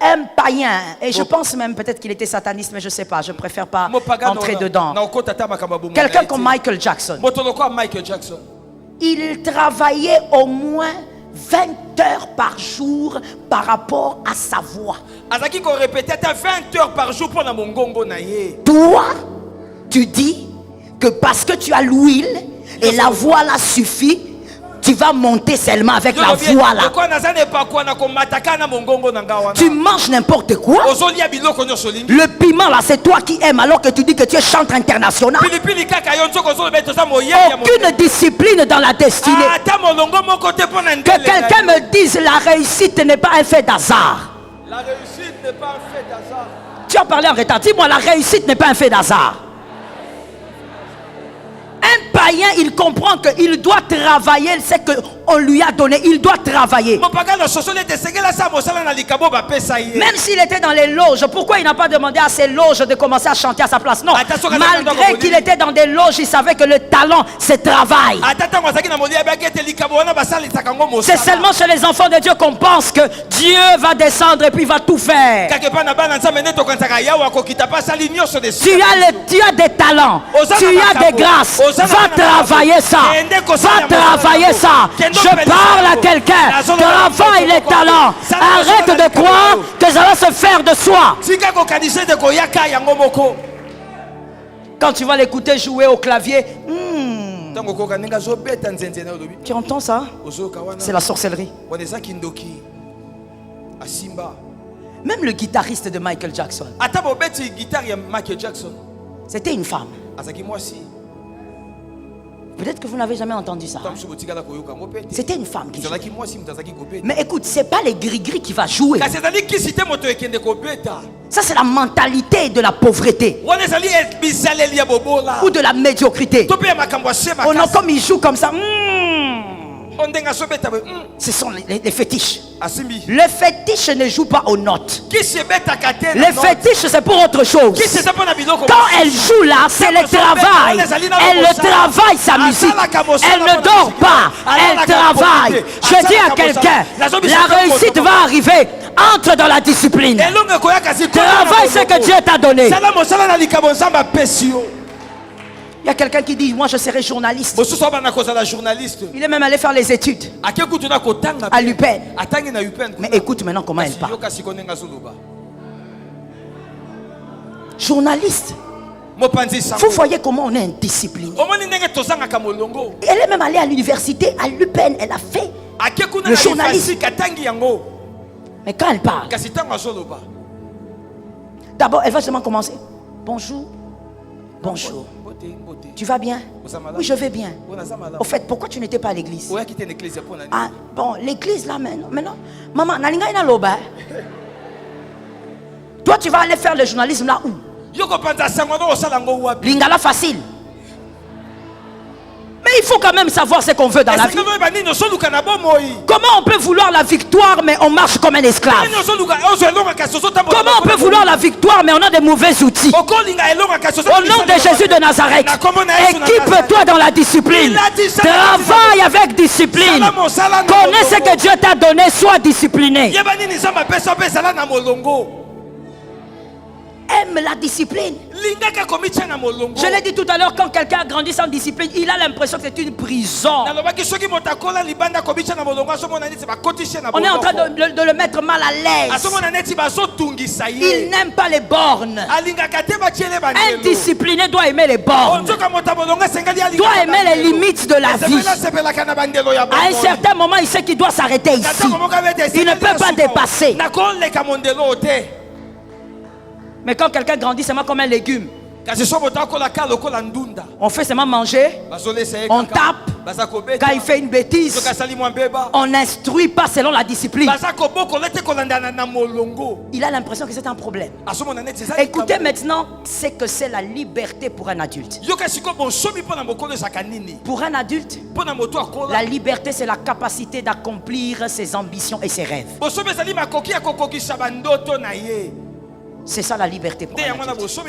un païen, et je pense même peut-être qu'il était sataniste, mais je ne sais pas, je préfère pas entrer dedans. Quelqu'un comme Michael Jackson. Il travaillait au moins 20 heures par jour par rapport à sa voix. 20 heures par jour pour Toi, tu dis que parce que tu as l'huile et la voix là suffit, tu vas monter seulement avec la voix là. Tu manges n'importe quoi. Le piment là, c'est toi qui aimes alors que tu dis que tu es chanteur international. Aucune discipline dans la destinée. Que quelqu'un me dise la réussite n'est pas un fait d'hasard. La réussite n'est pas un fait d'hasard. Tu as parlé en retard. Dis-moi, la réussite n'est pas un fait d'hasard. Un païen, il comprend qu'il doit travailler ce qu'on lui a donné. Il doit travailler. Même s'il était dans les loges, pourquoi il n'a pas demandé à ses loges de commencer à chanter à sa place? Non, malgré qu'il était dans des loges, il savait que le talent, c'est travail. C'est seulement chez les enfants de Dieu qu'on pense que Dieu va descendre et puis va tout faire. Tu as des talents, tu as des grâces. Va travailler ça. Va travailler ça. Je parle à quelqu'un. Travaille les talents. Arrête de croire que ça va se faire de soi. Quand tu vas l'écouter jouer au clavier, tu entends ça? C'est la sorcellerie. Même le guitariste de Michael Jackson, c'était une femme. Peut-être que vous n'avez jamais entendu ça. C'était une femme qui jouait. Mais écoute, ce n'est pas les gris-gris qui va jouer. Ça, c'est la mentalité de la pauvreté. Ou de la médiocrité. Oh non, comme ils jouent comme ça. Ce sont les fétiches. Les fétiches ne jouent pas aux notes. Les fétiches, c'est pour autre chose. Quand elle joue là, c'est le travail. Elle travaille sa musique. Elle ne dort pas. Elle travaille. Je dis à quelqu'un, la réussite va arriver. Entre dans la discipline. Travaille ce que Dieu t'a donné. Il y a quelqu'un qui dit, moi je serai journaliste. Il est même allé faire les études à l'UPEN. Mais écoute maintenant comment elle parle. Journaliste. Vous voyez comment on est indiscipliné. Elle est même allée à l'université, à l'UPEN. Elle a fait le journaliste. Mais quand elle parle, d'abord elle va seulement commencer. Bonjour. Bonjour. Tu vas bien? Oui, je vais bien. Au fait, pourquoi tu n'étais pas à l'église? Ah, bon, l'église là maintenant. Maman, nalinga ina loba. Toi, tu vas aller faire le journalisme là où? Lingala facile. Mais il faut quand même savoir ce qu'on veut dans la vie. Comment on peut vouloir la victoire mais on marche comme un esclave? Comment on peut vouloir la victoire mais on a des mauvais outils? Au nom de Jésus de Nazareth, équipe-toi dans la discipline. Travaille avec discipline. Connais ce que Dieu t'a donné, sois discipliné. Aime la discipline. Je l'ai dit tout à l'heure, quand quelqu'un a grandi sans discipline, il a l'impression que c'est une prison. On est en train de le mettre mal à l'aise. Il n'aime pas les bornes. Indiscipliné doit aimer les bornes. Doit aimer les limites de la vie. À un certain moment, il sait qu'il doit s'arrêter ici. Il ne peut pas dépasser. Mais quand quelqu'un grandit seulement comme un légume, on fait seulement manger, on tape. Quand il fait une bêtise, on n'instruit pas selon la discipline. Il a l'impression que c'est un problème. Écoutez maintenant ce que c'est la liberté pour un adulte. Pour un adulte, la liberté c'est la capacité d'accomplir ses ambitions et ses rêves. C'est ça la liberté pour un adulte.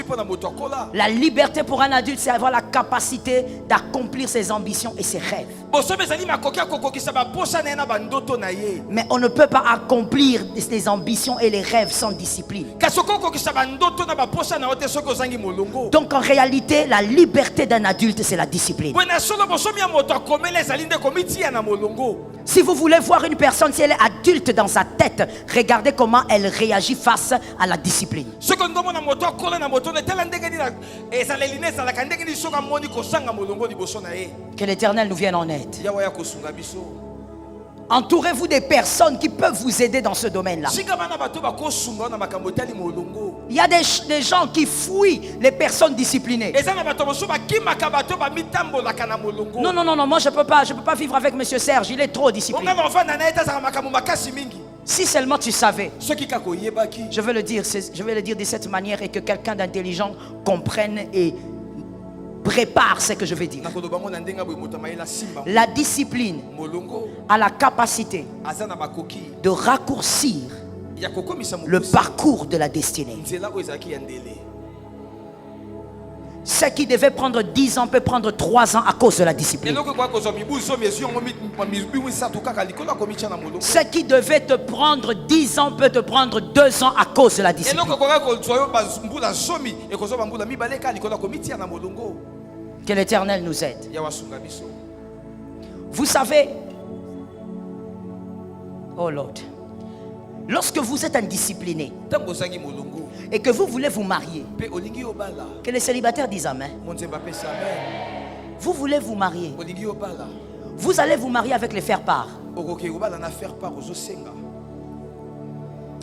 La liberté pour un adulte, c'est avoir la capacité d'accomplir ses ambitions et ses rêves. Mais on ne peut pas accomplir ses ambitions et les rêves sans discipline. Donc en réalité, la liberté d'un adulte, c'est la discipline. Si vous voulez voir une personne, si elle est adulte dans sa tête, regardez comment elle réagit face à la discipline. Que l'Éternel nous vienne en aide. Entourez-vous des personnes qui peuvent vous aider dans ce domaine-là. Il y a des gens qui fuient les personnes disciplinées. Non, moi je peux pas vivre avec M. Serge, il est trop discipliné. Si seulement tu savais, je vais le dire de cette manière et que quelqu'un d'intelligent comprenne et prépare ce que je vais dire. La discipline a la capacité de raccourcir le parcours de la destinée. Ce qui devait prendre 10 ans peut prendre 3 ans à cause de la discipline. Ce qui devait te prendre 10 ans peut te prendre 2 ans à cause de la discipline. Que l'Éternel nous aide. Vous savez, oh Lord, lorsque vous êtes indiscipliné et que vous voulez vous marier, que les célibataires disent Amen. Vous voulez vous marier, vous allez vous marier avec les faire-part.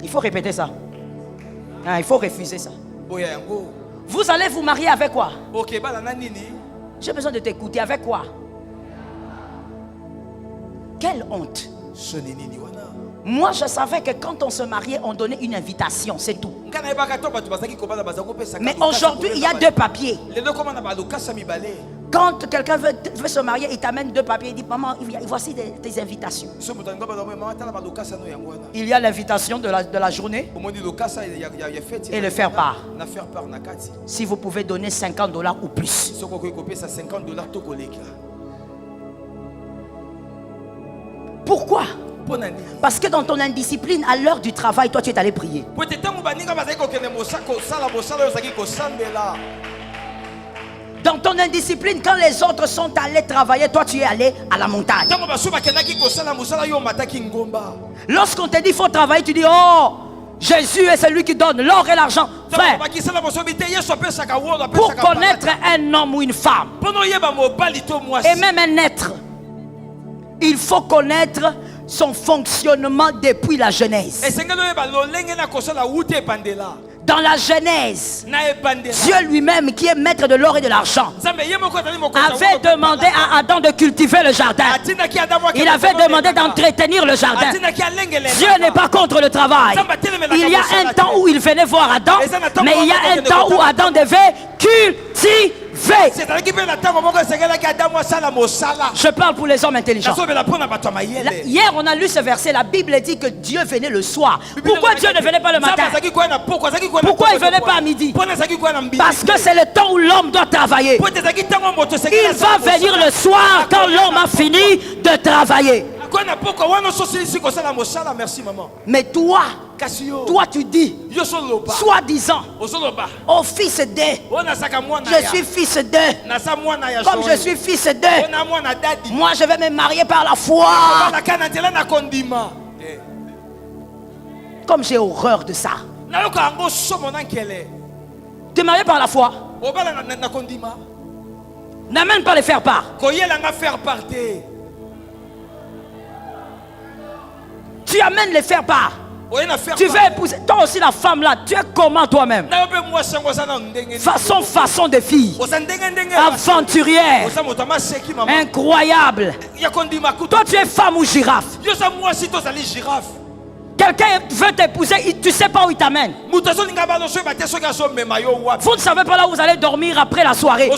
Il faut répéter ça. Il faut refuser ça. Vous allez vous marier avec quoi? J'ai besoin de t'écouter. Avec quoi? Quelle honte. Moi je savais que quand on se mariait, on donnait une invitation, c'est tout. Mais aujourd'hui il y a 2 papiers. Quand quelqu'un veut se marier, il t'amène 2 papiers, il dit maman, voici des invitations. Il y a l'invitation de la journée et le faire part. Si vous pouvez donner $50 ou plus. Pourquoi? Parce que dans ton indiscipline, à l'heure du travail, toi tu es allé prier. Dans ton indiscipline, quand les autres sont allés travailler, toi tu es allé à la montagne. Lorsqu'on te dit qu'il faut travailler, tu dis oh, Jésus est celui qui donne l'or et l'argent. Frère, pour connaître un homme ou une femme, et même un être, il faut connaître son fonctionnement depuis la Genèse. Dans la Genèse, Dieu lui-même, qui est maître de l'or et de l'argent, avait demandé à Adam de cultiver le jardin. Il avait demandé d'entretenir le jardin. Dieu n'est pas contre le travail. Il y a un temps où il venait voir Adam, mais il y a un temps où Adam devait cultiver. Je parle pour les hommes intelligents. Hier on a lu ce verset. La Bible dit que Dieu venait le soir. Pourquoi Dieu ne venait pas le matin? Pourquoi il ne venait pas à midi? Parce que c'est le temps où l'homme doit travailler. Il va venir le soir quand l'homme a fini de travailler. Mais toi tu dis, soi-disant, oh fils de, je suis fils de, comme je suis fils de, moi je vais me marier par la foi. Comme j'ai horreur de ça. Te marier par la foi. N'amène pas les faire part. Tu amènes les faire part. Tu veux épouser. Toi aussi la femme là, tu es comment toi-même? Façon de fille. Aventurière. Incroyable. Toi tu es femme ou girafe? Quelqu'un veut t'épouser, tu ne sais pas où il t'amène. Vous ne savez pas là où vous allez dormir après la soirée.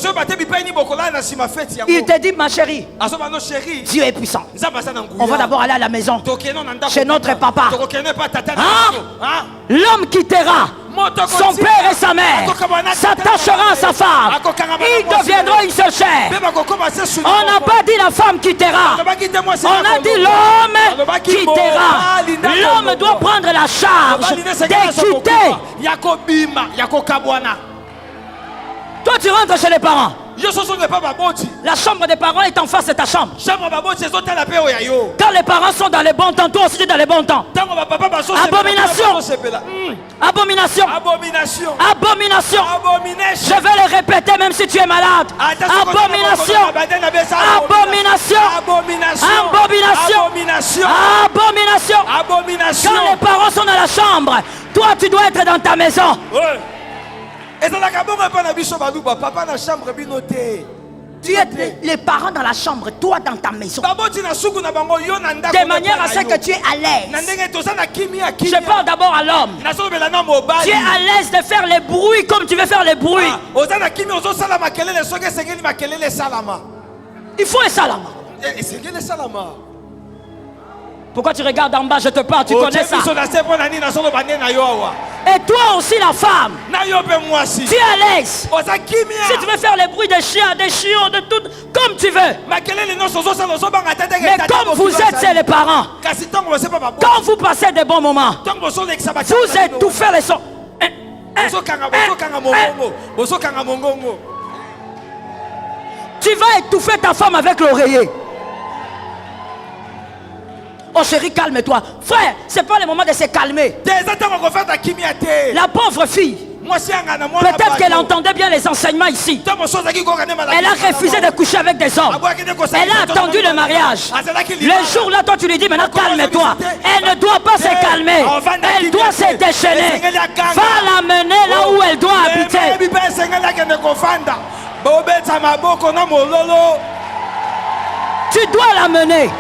Il te dit ma chérie, Dieu est puissant. On va d'abord aller à la maison chez notre papa. L'homme quittera son père et sa mère, s'attachera à sa femme, ils deviendront une seule chair. On n'a pas dit la femme quittera, on a dit l'homme quittera. L'homme doit prendre la charge d'équiter. Toi tu rentres chez les parents. La chambre des parents est en face de ta chambre. Quand les parents sont dans les bons temps, toi aussi tu es dans les bons temps. Abomination. Abomination. Abomination. Abomination. Je vais le répéter même si tu es malade. Abomination. Abomination. Abomination. Abomination. Quand les parents sont dans la chambre, toi tu dois être dans ta maison. Tu es les parents dans la chambre, toi dans ta maison. De manière à ce que tu es à l'aise. Je parle d'abord à l'homme. Tu es à l'aise de faire les bruits comme tu veux faire les bruits. Il faut un salama. Pourquoi tu regardes en bas, je te parle, tu connais ça. Et toi aussi la femme, tu es à l'aise. Si tu veux faire les bruits des chiens, des chiots, de tout, comme tu veux. Mais comme vous êtes chez les parents, quand vous passez des bons moments, vous étouffez les sons. Tu vas étouffer ta femme avec l'oreiller. Oh chérie, calme-toi. Frère, c'est pas le moment de se calmer. La pauvre fille, peut-être qu'elle entendait bien les enseignements ici. Elle a refusé de coucher avec des hommes. Elle a attendu le mariage. Le jour-là, toi tu lui dis maintenant calme-toi. Elle ne doit pas se calmer. Elle doit se déchaîner. Va l'amener là où elle doit habiter. Tu dois l'amener.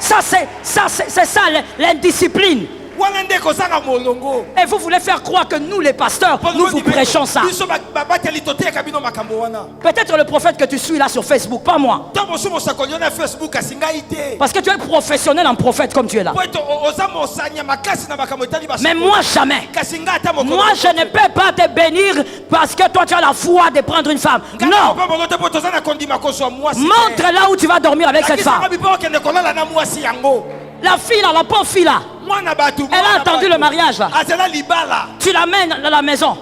Ça c'est ça l'indiscipline. Et vous voulez faire croire que nous les pasteurs, nous vous prêchons ça. Peut-être le prophète que tu suis là sur Facebook, pas moi. Parce que tu es professionnel en prophète comme tu es là. Mais moi jamais. Moi je ne peux pas te bénir parce que toi tu as la foi de prendre une femme. Non. Montre là où tu vas dormir avec cette femme. La fille là, la pauvre fille là, elle a attendu le mariage là. Tu l'amènes à la maison.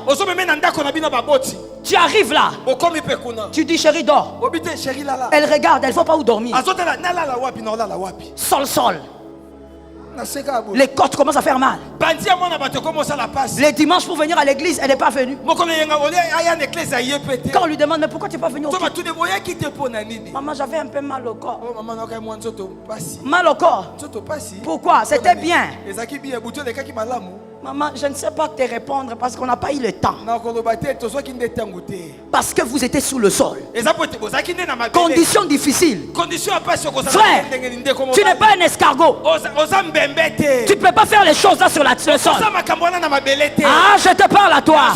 Tu arrives là. Tu dis chérie dors. Elle regarde, elle ne voit pas où dormir. Sol. Les côtes commencent à faire mal. Les dimanches pour venir à l'église, elle n'est pas venue. Quand on lui demande mais pourquoi tu n'es pas venu au culte? Maman, j'avais un peu mal au corps. Mal au corps. Pourquoi? C'était bien. Maman, je ne sais pas te répondre parce qu'on n'a pas eu le temps. Parce que vous étiez sous le sol. Conditions difficiles. Frère, tu n'es pas un escargot. Tu ne peux pas faire les choses là sur le sol. Ah, je te parle à toi.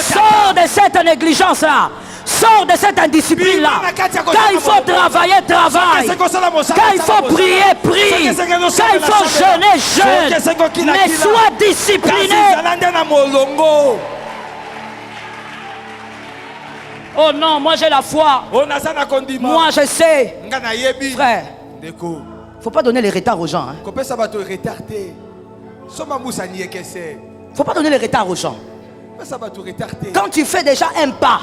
Sors de cette négligence là. Sors de cette indiscipline là. Quand il faut travailler, travaille. Quand il faut prier, prie. Quand il faut jeûner, jeûne. Mais sois discipliné. Oh non, moi j'ai la foi. Moi je sais. Frère, il ne faut pas donner les retards aux gens. Il ne faut pas donner les retards aux gens. Quand tu fais déjà un pas,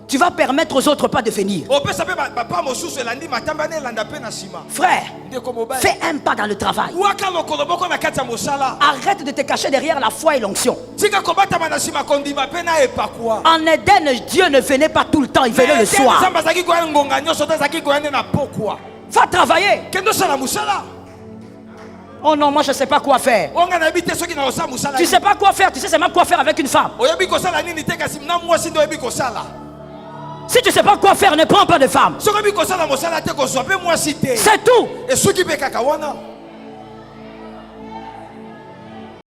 tu vas permettre aux autres pas de venir. Frère, fais un pas dans le travail. Arrête de te cacher derrière la foi et l'onction. En Éden, Dieu ne venait pas tout le temps, il venait le soir. Va travailler. Oh non, moi je ne sais pas quoi faire. Tu ne sais pas quoi faire, tu sais seulement quoi faire avec une femme. Si tu ne sais pas quoi faire, ne prends pas de femme. C'est tout.